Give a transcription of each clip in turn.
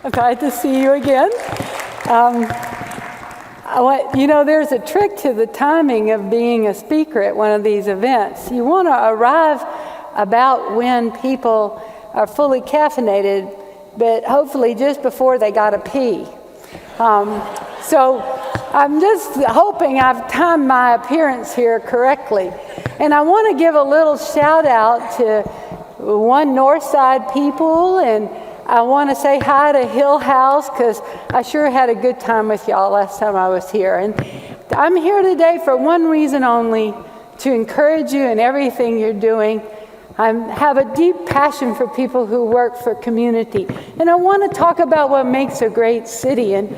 I'm glad to see you again. There's a trick to the timing of being a speaker at one of these events. You want to arrive about when people are fully caffeinated, but hopefully just before they got to pee. So I'm just hoping I've timed my appearance here correctly. And I want to give a little shout out to One Northside people, and I want to say hi to Hill House because I sure had a good time with y'all last time I was here. And I'm here today for one reason only, to encourage you in everything you're doing. I have a deep passion for people who work for community. And I want to talk about what makes a great city. And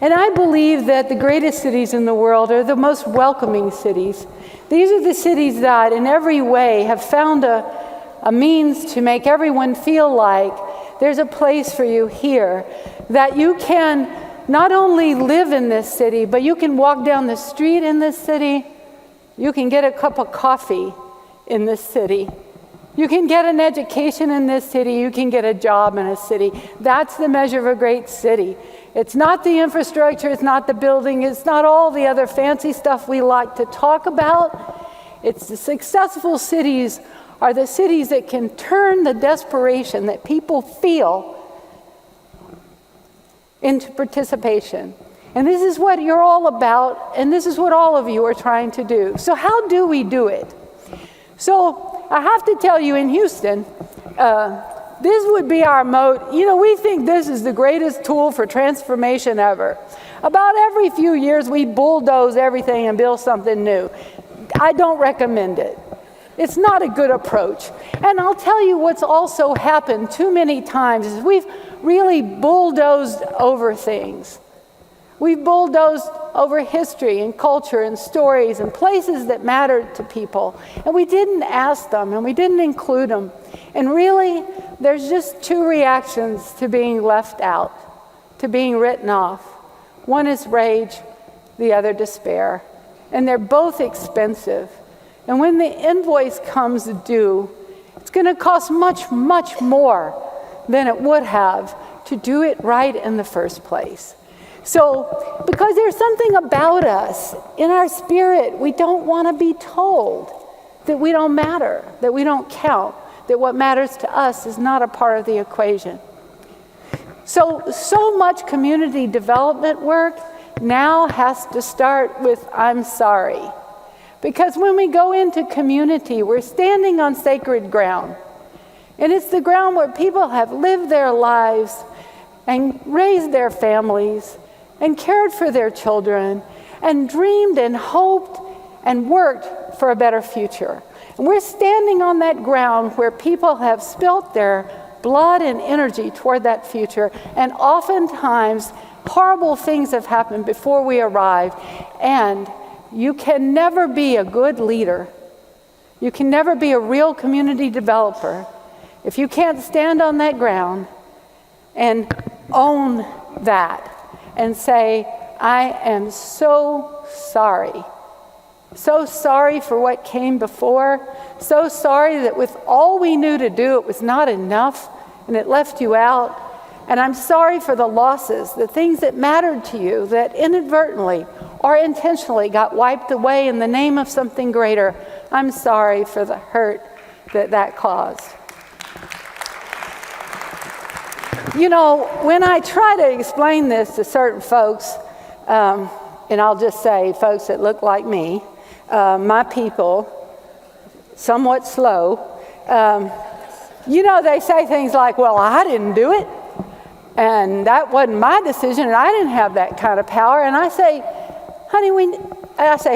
I believe that the greatest cities in the world are the most welcoming cities. These are the cities that in every way have found a means to make everyone feel like there's a place for you here, that you can not only live in this city, but you can walk down the street in this city, you can get a cup of coffee in this city, you can get an education in this city, you can get a job in a city. That's the measure of a great city. It's not the infrastructure, it's not the building, it's not all the other fancy stuff we like to talk about. It's the successful cities are the cities that can turn the desperation that people feel into participation. And this is what you're all about, and this is what all of you are trying to do. So how do we do it? So I have to tell you, in Houston, this would be our moat. We think this is the greatest tool for transformation ever. About every few years, we bulldoze everything and build something new. I don't recommend it. It's not a good approach. And I'll tell you what's also happened too many times is we've really bulldozed over things. We've bulldozed over history and culture and stories and places that mattered to people. And we didn't ask them and we didn't include them. And really, there's just two reactions to being left out, to being written off. One is rage, the other despair. And they're both expensive. And when the invoice comes due, it's going to cost much, much more than it would have to do it right in the first place. So, because there's something about us, in our spirit, we don't want to be told that we don't matter, that we don't count, that what matters to us is not a part of the equation. So much community development work now has to start with I'm sorry. Because when we go into community, we're standing on sacred ground. And it's the ground where people have lived their lives and raised their families and cared for their children and dreamed and hoped and worked for a better future. And we're standing on that ground where people have spilt their blood and energy toward that future. And oftentimes, horrible things have happened before we arrive. And you can never be a good leader. You can never be a real community developer if you can't stand on that ground and own that and say, I am so sorry. So sorry for what came before. So sorry that with all we knew to do, it was not enough and it left you out. And I'm sorry for the losses, the things that mattered to you that inadvertently or intentionally got wiped away in the name of something greater. I'm sorry for the hurt that caused. When I try to explain this to certain folks, and I'll just say folks that look like me, my people, somewhat slow, they say things like, well, I didn't do it. And that wasn't my decision, and I didn't have that kind of power. And I say,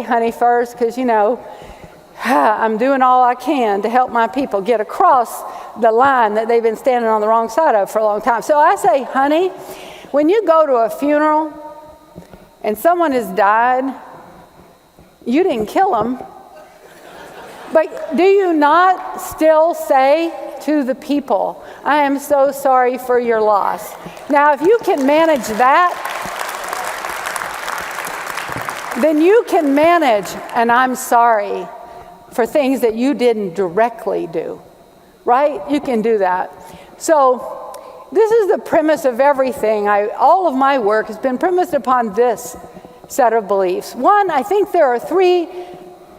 honey first, because, I'm doing all I can to help my people get across the line that they've been standing on the wrong side of for a long time. So I say, honey, when you go to a funeral and someone has died, you didn't kill them. But do you not still say to the people, I am so sorry for your loss? Now, if you can manage that, then you can manage an I'm sorry for things that you didn't directly do, right? You can do that. So this is the premise of everything. All of my work has been premised upon this set of beliefs. One, I think there are 3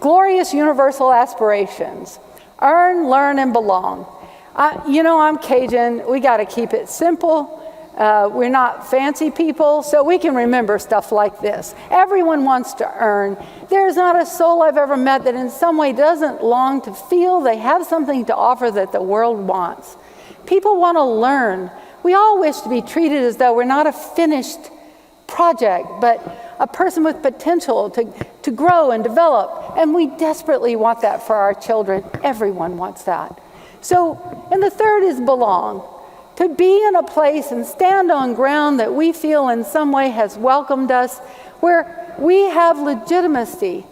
glorious universal aspirations: earn, learn, and belong. I'm Cajun. We got to keep it simple. We're not fancy people, so we can remember stuff like this. Everyone wants to earn. There's not a soul I've ever met that in some way doesn't long to feel they have something to offer that the world wants. People want to learn. We all wish to be treated as though we're not a finished project, but a person with potential to grow and develop. And we desperately want that for our children. Everyone wants that. So, and the third is belong. To be in a place and stand on ground that we feel in some way has welcomed us, where we have legitimacy.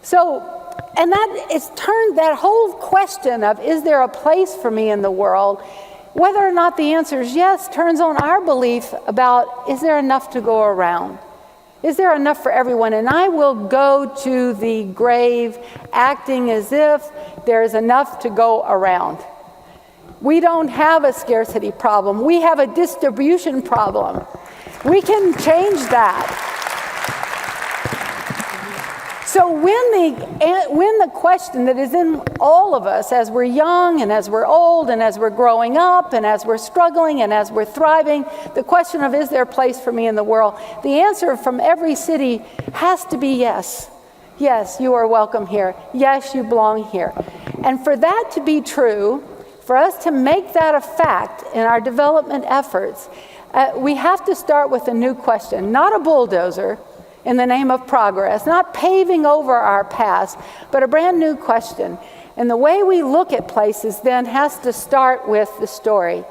So, and that is turned, that whole question of, is there a place for me in the world? Whether or not the answer is yes, turns on our belief about, is there enough to go around? Is there enough for everyone? And I will go to the grave acting as if there's enough to go around. We don't have a scarcity problem. We have a distribution problem. We can change that. So when the question that is in all of us as we're young and as we're old and as we're growing up and as we're struggling and as we're thriving, the question of, is there a place for me in the world? The answer from every city has to be yes. Yes, you are welcome here. Yes, you belong here. And for that to be true, for us to make that a fact in our development efforts, we have to start with a new question, not a bulldozer in the name of progress, not paving over our past, but a brand new question. And the way we look at places then has to start with the story.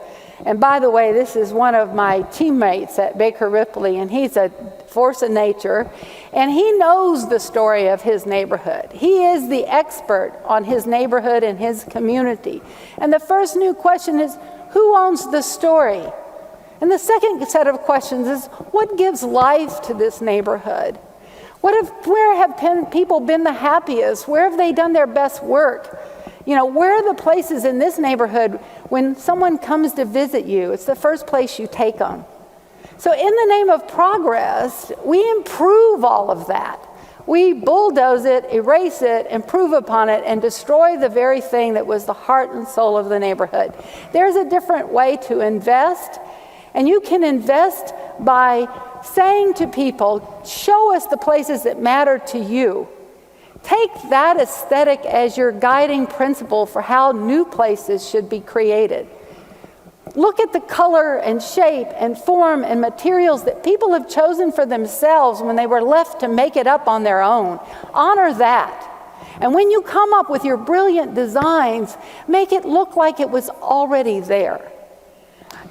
And by the way, this is one of my teammates at Baker Ripley, and he's a force of nature, and he knows the story of his neighborhood. He is the expert on his neighborhood and his community. And the first new question is, who owns the story? And the second set of questions is, what gives life to this neighborhood? Where have people been the happiest? Where have they done their best work? Where are the places in this neighborhood when someone comes to visit you? It's the first place you take them. So in the name of progress, we improve all of that. We bulldoze it, erase it, improve upon it, and destroy the very thing that was the heart and soul of the neighborhood. There's a different way to invest, and you can invest by saying to people, show us the places that matter to you. Take that aesthetic as your guiding principle for how new places should be created. Look at the color and shape and form and materials that people have chosen for themselves when they were left to make it up on their own. Honor that. And when you come up with your brilliant designs, make it look like it was already there.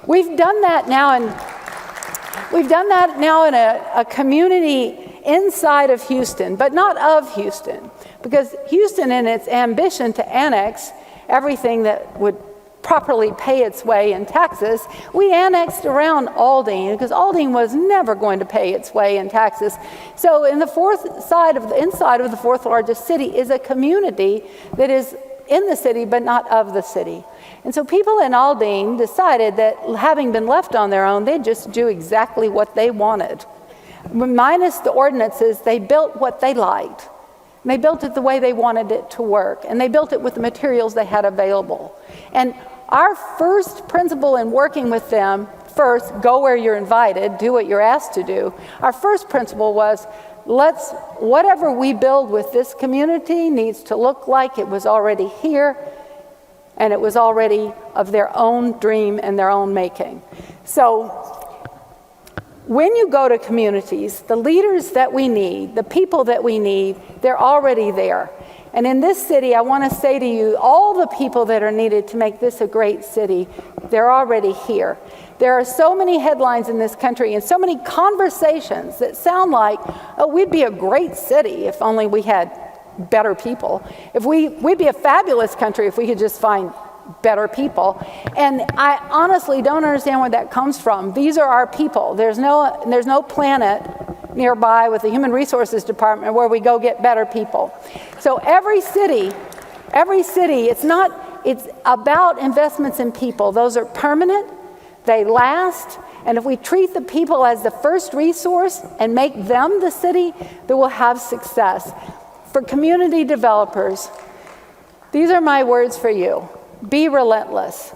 We've done that now in a community inside of Houston, but not of Houston, because Houston, in its ambition to annex everything that would properly pay its way in taxes, we annexed around Aldine, because Aldine was never going to pay its way in taxes. So in the inside of the fourth largest city is a community that is in the city, but not of the city. And so people in Aldine decided that, having been left on their own, they'd just do exactly what they wanted. Minus the ordinances, they built what they liked. And they built it the way they wanted it to work. And they built it with the materials they had available. And our first principle in working with them, first, go where you're invited, do what you're asked to do. Our first principle was, whatever we build with this community needs to look like it was already here, and it was already of their own dream and their own making. So when you go to communities, the leaders that we need, the people that we need, they're already there. And in this city, I want to say to you, all the people that are needed to make this a great city, they're already here. There are so many headlines in this country and so many conversations that sound like, oh, we'd be a great city if only we had better people. We'd be a fabulous country if we could just find better people. And I honestly don't understand where that comes from. These are our people. There's no planet nearby with the Human Resources Department where we go get better people. So every city, it's about investments in people. Those are permanent, they last, and if we treat the people as the first resource and make them the city, then we'll have success. For community developers, these are my words for you. Be relentless.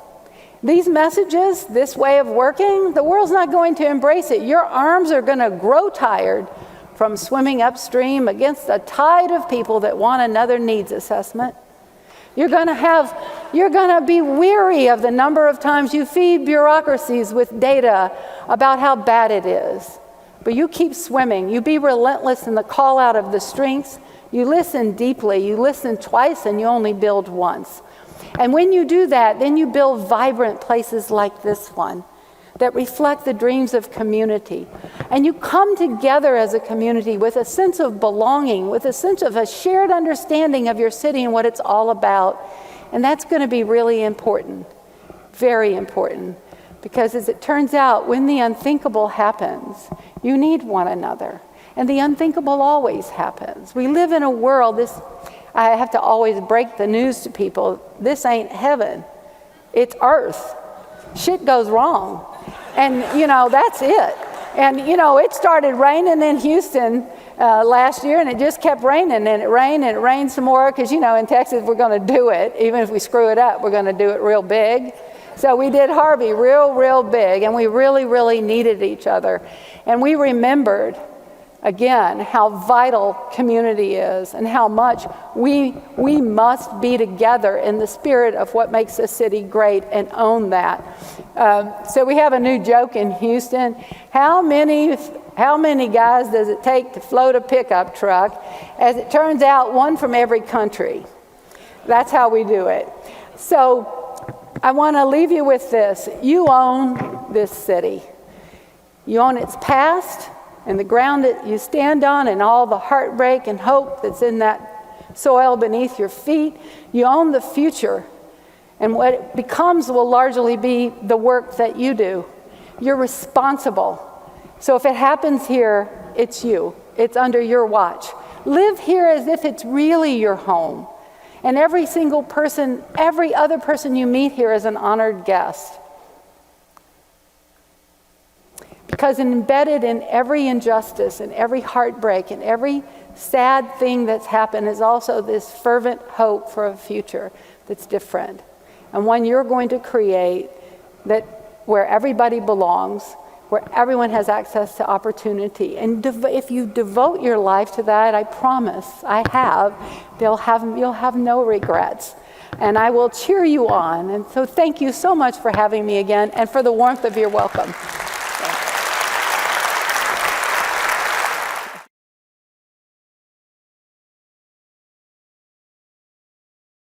These messages, this way of working, the world's not going to embrace it. Your arms are going to grow tired from swimming upstream against a tide of people that want another needs assessment. You're going to be weary of the number of times you feed bureaucracies with data about how bad it is. But you keep swimming. You be relentless in the call out of the strengths. You listen deeply. You listen twice and you only build once. And when you do that, then you build vibrant places like this one that reflect the dreams of community. And you come together as a community with a sense of belonging, with a sense of a shared understanding of your city and what it's all about. And that's going to be really important, very important, because as it turns out, when the unthinkable happens, you need one another. And the unthinkable always happens. We live in a world, I have to always break the news to people, this ain't heaven, it's earth. Shit goes wrong. And, that's it. And, it started raining in Houston last year, and it just kept raining, and it rained some more, because, in Texas, we're going to do it. Even if we screw it up, we're going to do it real big. So we did Harvey real big, and we really needed each other. And we remembered, again, how vital community is and how much we must be together in the spirit of what makes a city great and own that. So we have a new joke in Houston. How many guys does it take to float a pickup truck? As it turns out, one from every country. That's how we do it. So I want to leave you with this. You own this city. You own its past, and the ground that you stand on, and all the heartbreak and hope that's in that soil beneath your feet. You own the future, and what it becomes will largely be the work that you do. You're responsible. So if it happens here, it's you. It's under your watch. Live here as if it's really your home. And every single person, every other person you meet here is an honored guest. Because embedded in every injustice and every heartbreak and every sad thing that's happened is also this fervent hope for a future that's different. And one you're going to create that where everybody belongs, where everyone has access to opportunity. And if you devote your life to that, I promise, you'll have no regrets. And I will cheer you on. And so thank you so much for having me again and for the warmth of your welcome.